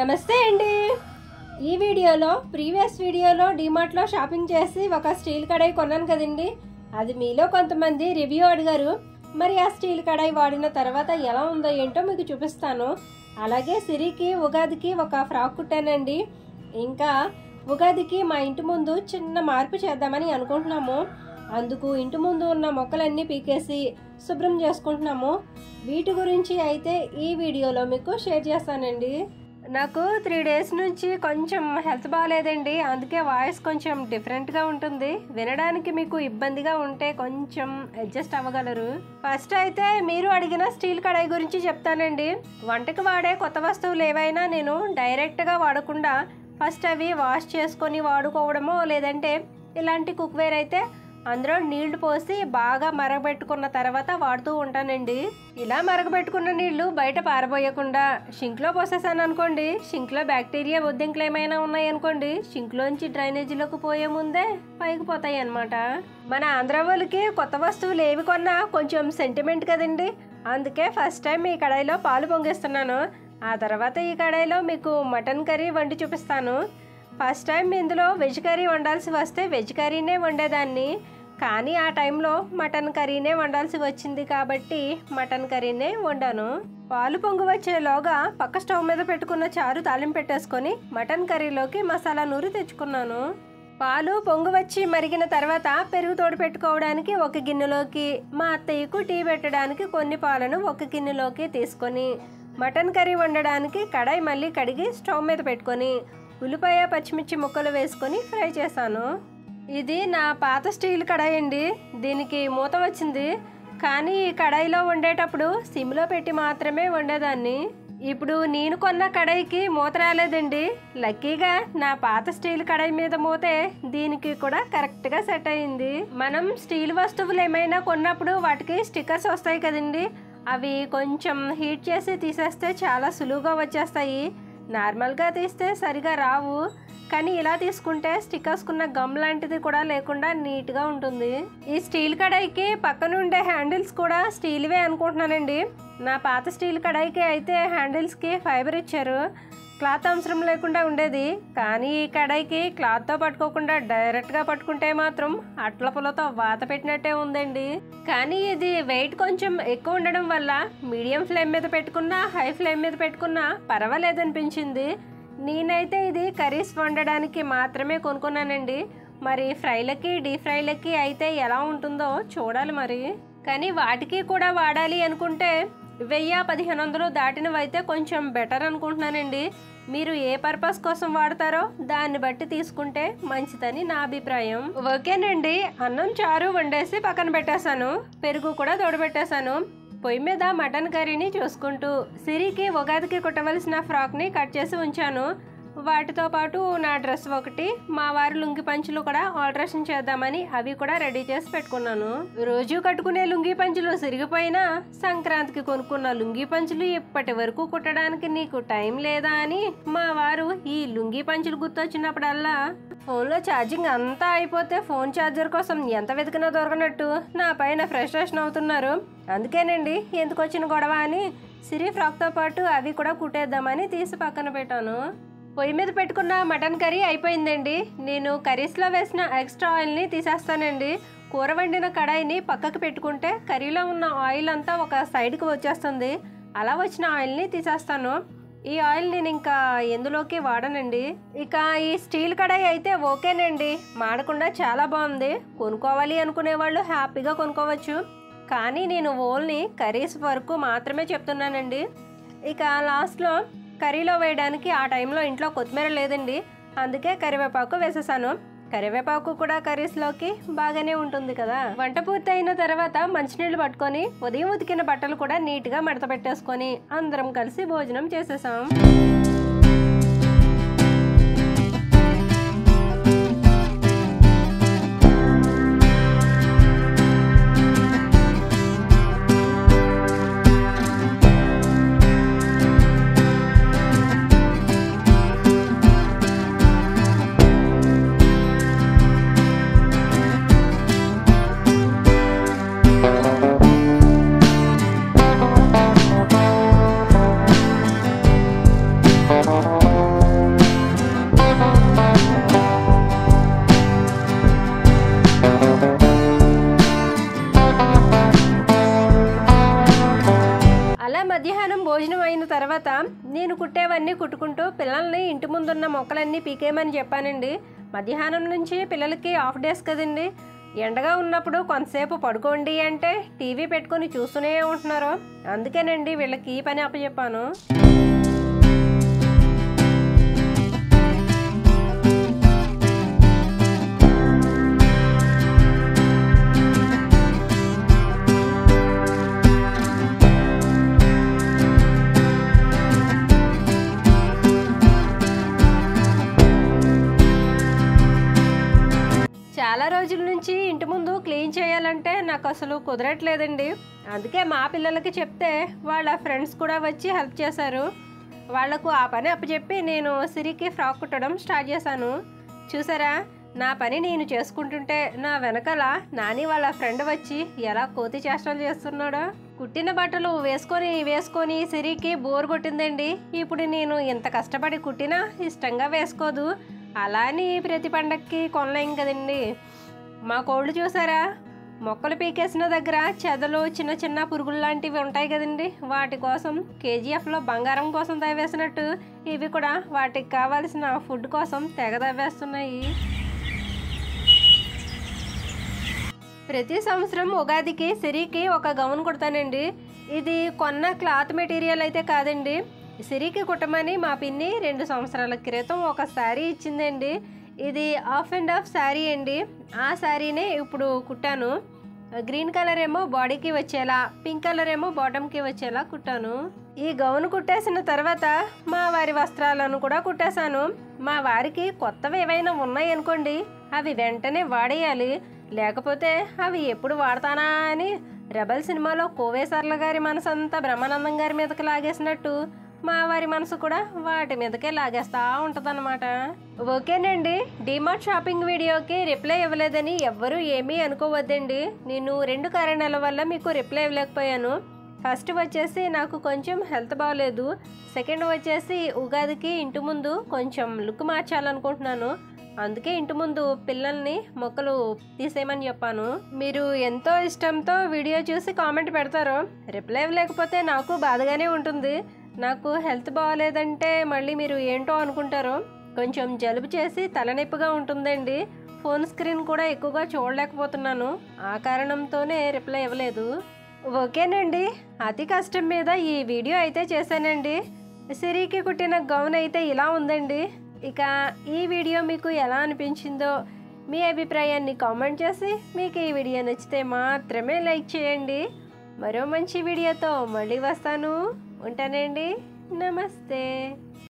నమస్తే అండి. ఈ వీడియోలో ప్రీవియస్ వీడియోలో డిమార్ట్లో షాపింగ్ చేసి ఒక స్టీల్ కడాయి కొన్నాను కదండి. అది మీలో కొంతమంది రివ్యూ అడిగారు. మరి ఆ స్టీల్ కడాయి వాడిన తర్వాత ఎలా ఉందో ఏంటో మీకు చూపిస్తాను. అలాగే సిరికి ఉగాదికి ఒక ఫ్రాక్ కుట్టానండి. ఇంకా ఉగాదికి మా ఇంటి ముందు చిన్న మార్పు చేద్దామని అనుకుంటున్నాము. అందుకు ఇంటి ముందు ఉన్న మొక్కలన్నీ పీకేసి శుభ్రం చేసుకుంటున్నాము. వీటి గురించి అయితే ఈ వీడియోలో మీకు షేర్ చేస్తానండి. నాకు 3 days నుంచి కొంచెం హెల్త్ బాగాలేదండి. అందుకే వాయిస్ కొంచెం డిఫరెంట్గా ఉంటుంది. వినడానికి మీకు ఇబ్బందిగా ఉంటే కొంచెం అడ్జస్ట్ అవ్వగలరు. ఫస్ట్ అయితే మీరు అడిగిన స్టీల్ కడాయి గురించి చెప్తానండి. వంటకి వాడే కొత్త వస్తువులు ఏవైనా నేను డైరెక్ట్గా వాడకుండా ఫస్ట్ అవి వాష్ చేసుకొని వాడుకోవడమో, లేదంటే ఇలాంటి కుక్వేర్ అయితే అందులో నీళ్లు పోసి బాగా మరగబెట్టుకున్న తర్వాత వాడుతూ ఉంటానండి. ఇలా మరగబెట్టుకున్న నీళ్లు బయట పారబోయకుండా షింక్లో పోసేసాను అనుకోండి, షింక్లో బ్యాక్టీరియా బొద్దింకలు ఏమైనా ఉన్నాయనుకోండి, షింక్లోంచి డ్రైనేజీలోకి పోయే ముందే పైకి పోతాయి అన్నమాట. మన ఆంధ్ర వాళ్ళకి కొత్త వస్తువులు ఏవి కొన్నా కొంచెం సెంటిమెంట్ కదండి. అందుకే ఫస్ట్ టైం ఈ కడాయిలో పాలు పొంగిస్తున్నాను. ఆ తర్వాత ఈ కడాయిలో మీకు మటన్ కర్రీ వండి చూపిస్తాను. ఫస్ట్ టైం ఇందులో వెజ్ కర్రీ వండాల్సి వస్తే వెజ్ కర్రీనే వండేదాన్ని, కానీ ఆ టైంలో మటన్ కర్రీనే వండాల్సి వచ్చింది కాబట్టి మటన్ కర్రీనే వండాను. పాలు పొంగు వచ్చేలోగా పక్క స్టవ్ మీద పెట్టుకున్న చారు తాలింపు పెట్టేసుకొని మటన్ కర్రీలోకి మసాలా నూరి తెచ్చుకున్నాను. పాలు పొంగు వచ్చి మరిగిన తర్వాత పెరుగు తోడు పెట్టుకోవడానికి ఒక గిన్నెలోకి, మా అత్తయ్యకు టీ పెట్టడానికి కొన్ని పాలను ఒక గిన్నెలోకి తీసుకొని మటన్ కర్రీ వండడానికి కడాయి మళ్ళీ కడిగి స్టవ్ మీద పెట్టుకొని ఉల్లిపాయ పచ్చిమిర్చి ముక్కలు వేసుకొని ఫ్రై చేశాను. ఇది నా పాత స్టీల్ కడాయి అండి. దీనికి మూత వచ్చింది, కానీ ఈ కడాయిలో వండేటప్పుడు సిమ్లో పెట్టి మాత్రమే వండేదాన్ని. ఇప్పుడు నేను కొన్న కడాయికి మూత రాలేదండి. లక్కీగా నా పాత స్టీల్ కడాయి మీద మూతే దీనికి కూడా కరెక్ట్గా సెట్ అయింది. మనం స్టీల్ వస్తువులు ఏమైనా కొన్నప్పుడు వాటికి స్టిక్కర్స్ వస్తాయి కదండి. అవి కొంచెం హీట్ చేసి తీసేస్తే చాలా సులువుగా వచ్చేస్తాయి. నార్మల్గా తీస్తే సరిగా రావు, కానీ ఇలా తీసుకుంటే స్టిక్కర్స్కున్న గమ్ లాంటిది కూడా లేకుండా నీట్గా ఉంటుంది. ఈ స్టీల్ కడాయికి పక్కన ఉండే హ్యాండిల్స్ కూడా స్టీల్వే అనుకుంటున్నానండి. నా పాత స్టీల్ కడాయికి అయితే హ్యాండిల్స్కి ఫైబర్ ఇచ్చారు, క్లాత్ అవసరం లేకుండా ఉండేది. కానీ ఈ కడాయికి క్లాత్తో పట్టుకోకుండా డైరెక్ట్గా పట్టుకుంటే మాత్రం అట్ల పుల్లతో వాత పెట్టినట్టే ఉందండి. కానీ ఇది వెయిట్ కొంచెం ఎక్కువ ఉండడం వల్ల మీడియం ఫ్లేమ్ మీద పెట్టుకున్నా, హై ఫ్లేమ్ మీద పెట్టుకున్నా పర్వాలేదనిపించింది. నేనైతే ఇది కర్రీస్ వండడానికి మాత్రమే కొనుక్కున్నానండి. మరి ఫ్రైలకి, డీప్ ఫ్రైలకి అయితే ఎలా ఉంటుందో చూడాలి మరి. కానీ వాటికి కూడా వాడాలి అనుకుంటే 1000-1500 దాటినవి అయితే కొంచెం బెటర్ అనుకుంటున్నానండి. మీరు ఏ పర్పస్ కోసం వాడతారో దాన్ని బట్టి తీసుకుంటే మంచిదని నా అభిప్రాయం. ఓకేనండి, అన్నం చారు వండేసి పక్కన పెట్టేశాను, పెరుగు కూడా తోడబెట్టేశాను. పొయ్యి మీద మటన్ కర్రీని చూసుకుంటూ సిరికి ఉగాదికి కుట్టవలసిన ఫ్రాక్ని కట్ చేసి ఉంచాను. వాటితో పాటు నా డ్రెస్ ఒకటి, మా వారి లుంగి పంచులు కూడా ఆల్టరేషన్ చేద్దామని అవి కూడా రెడీ చేసి పెట్టుకున్నాను. రోజు కట్టుకునే లుంగి పంచులు సిరిగిపోయినా సంక్రాంతికి కొనుక్కున్న లుంగి పంచులు ఇప్పటి వరకు కుట్టడానికి నీకు టైం లేదా అని మా వారు ఈ లుంగి పంచులు గుర్తొచ్చినప్పుడల్లా ఫోన్లో ఛార్జింగ్ అంతా అయిపోతే ఫోన్ ఛార్జర్ కోసం ఎంత వెతికినా దొరకనట్టు నా పైన ఫ్రస్ట్రేషన్ అవుతున్నారు. అందుకేనండి ఎందుకు వచ్చిన గొడవ అని సిరి ఫ్రాక్తో పాటు అవి కూడా కుట్టేద్దామని తీసి పక్కన పెట్టాను. పొయ్యి మీద పెట్టుకున్న మటన్ కర్రీ అయిపోయిందండి. నేను కర్రీస్లో వేసిన ఎక్స్ట్రా ఆయిల్ని తీసేస్తానండి. కూర వండిన కడాయిని పక్కకు పెట్టుకుంటే కర్రీలో ఉన్న ఆయిల్ అంతా ఒక సైడ్కి వచ్చేస్తుంది. అలా వచ్చిన ఆయిల్ని తీసేస్తాను. ఈ ఆయిల్ నేను ఇంకా ఎందులోకి వాడనండి. ఇక ఈ స్టీల్ కడాయి అయితే ఓకేనండి, మాడకుండా చాలా బాగుంది. కొనుక్కోవాలి అనుకునే వాళ్ళు హ్యాపీగా కొనుక్కోవచ్చు. కానీ నేను ఓన్లీ కర్రీస్ వరకు మాత్రమే చెప్తున్నానండి. ఇక లాస్ట్లో కర్రీలో వేయడానికి ఆ టైంలో ఇంట్లో కొత్తిమీర లేదండి, అందుకే కరివేపాకు వేసేసాను. కరివేపాకు కూడా కర్రీస్లోకి బాగానే ఉంటుంది కదా. వంట పూర్తి అయిన తర్వాత మంచినీళ్ళు పట్టుకొని ఉదయం ఉతికిన బట్టలు కూడా నీట్గా మడత పెట్టేసుకొని అందరం కలిసి భోజనం చేసేసాం. మధ్యాహ్నం భోజనం అయిన తర్వాత నేను కుట్టేవన్నీ కుట్టుకుంటూ పిల్లల్ని ఇంటి ముందున్న మొక్కలన్నీ పీకేయమని చెప్పానండి. మధ్యాహ్నం నుంచి పిల్లలకి హాఫ్ డేస్ కదండి. ఎండగా ఉన్నప్పుడు కొంతసేపు పడుకోండి అంటే టీవీ పెట్టుకొని చూస్తూనే ఉంటున్నారు. అందుకేనండి వీళ్ళకి ఈ పని అప్పచెప్పాను. చాలా రోజుల నుంచి ఇంటి ముందు క్లీన్ చేయాలంటే నాకు అసలు కుదరట్లేదండి. అందుకే మా పిల్లలకి చెప్తే వాళ్ళ ఫ్రెండ్స్ కూడా వచ్చి హెల్ప్ చేశారు. వాళ్లకు ఆ పని అప్పచెప్పి నేను సిరికి ఫ్రాక్ కుట్టడం స్టార్ట్ చేశాను. చూసారా, నా పని నేను చేసుకుంటుంటే నా వెనకాల నాని వాళ్ళ ఫ్రెండ్ వచ్చి ఎలా కోతి చేష్టలు చేస్తున్నాడో. కుట్టిన బట్టలు వేసుకొని సిరికి బోర్ కొట్టిందండి. ఇప్పుడు నేను ఇంత కష్టపడి కుట్టినా ఇష్టంగా వేసుకోదు. అలా అని ప్రతి పండక్కి కొనలేం కదండి. మా కోళ్ళు చూసారా, మొక్కలు పీకేసిన దగ్గర చెదలు చిన్న చిన్న పురుగులు లాంటివి ఉంటాయి కదండి, వాటి కోసం కేజీఎఫ్లో బంగారం కోసం తవ్వేసినట్టు ఇవి కూడా వాటికి కావాల్సిన ఫుడ్ కోసం తెగ తవ్వేస్తున్నాయి. ప్రతి సంవత్సరం ఉగాదికి సిరికి ఒక గౌన్ కుడతానండి. ఇది కొన్న క్లాత్ మెటీరియల్ అయితే కాదండి. సిరికి కుట్టమని మా పిన్ని 2 సంవత్సరాల క్రితం ఒక శారీ ఇచ్చిందండి. ఇది ఆఫ్ అండ్ ఆఫ్ శారీ అండి. ఆ శారీనే ఇప్పుడు కుట్టాను. గ్రీన్ కలర్ ఏమో బాడీకి వచ్చేలా, పింక్ కలర్ ఏమో బాటమ్కి వచ్చేలా కుట్టాను. ఈ గౌన్ కుట్టేసిన తర్వాత మా వారి వస్త్రాలను కూడా కుట్టేశాను. మా వారికి కొత్తవి ఏవైనా ఉన్నాయనుకోండి, అవి వెంటనే వాడేయాలి. లేకపోతే అవి ఎప్పుడు వాడతానా అని రెబల్ సినిమాలో కోవేశ్వర్ల గారి మనసు అంతా బ్రహ్మానందం గారి మీదకి లాగేసినట్టు మా వారి మనసు కూడా వాటి మీదకే లాగేస్తూ ఉంటుందన్నమాట. ఓకేనండి, డీమార్ట్ షాపింగ్ వీడియోకి రిప్లై ఇవ్వలేదని ఎవ్వరూ ఏమీ అనుకోవద్దండి. నేను 2 కారణాల వల్ల మీకు రిప్లై ఇవ్వలేకపోయాను. ఫస్ట్ వచ్చేసి నాకు కొంచెం హెల్త్ బాగలేదు. సెకండ్ వచ్చేసి ఉగాదికి ఇంటి ముందు కొంచెం లుక్ మార్చాలనుకుంటున్నాను. అందుకే ఇంటి ముందు పిల్లల్ని మొక్కలు తీసేయమని చెప్పాను. మీరు ఎంతో ఇష్టంతో వీడియో చూసి కామెంట్ పెడతారు. రిప్లై ఇవ్వలేకపోతే నాకు బాధగానే ఉంటుంది. నాకు హెల్త్ బాగాలేదంటే మళ్ళీ మీరు ఏంటో అనుకుంటారు. కొంచెం జలుబు చేసి తలనొప్పిగా ఉంటుందండి. ఫోన్ స్క్రీన్ కూడా ఎక్కువగా చూడలేకపోతున్నాను. ఆ కారణంతోనే రిప్లై ఇవ్వలేదు. ఓకేనండి, అతి కష్టం మీద ఈ వీడియో అయితే చేశానండి. సిరికి కుట్టిన గౌన్ అయితే ఇలా ఉందండి. ఇక ఈ వీడియో మీకు ఎలా అనిపించిందో మీ అభిప్రాయాన్ని కామెంట్ చేసి, మీకు ఈ వీడియో నచ్చితే మాత్రమే లైక్ చేయండి. మరో మంచి వీడియోతో మళ్ళీ వస్తాను. ఉంటానండి. నమస్తే.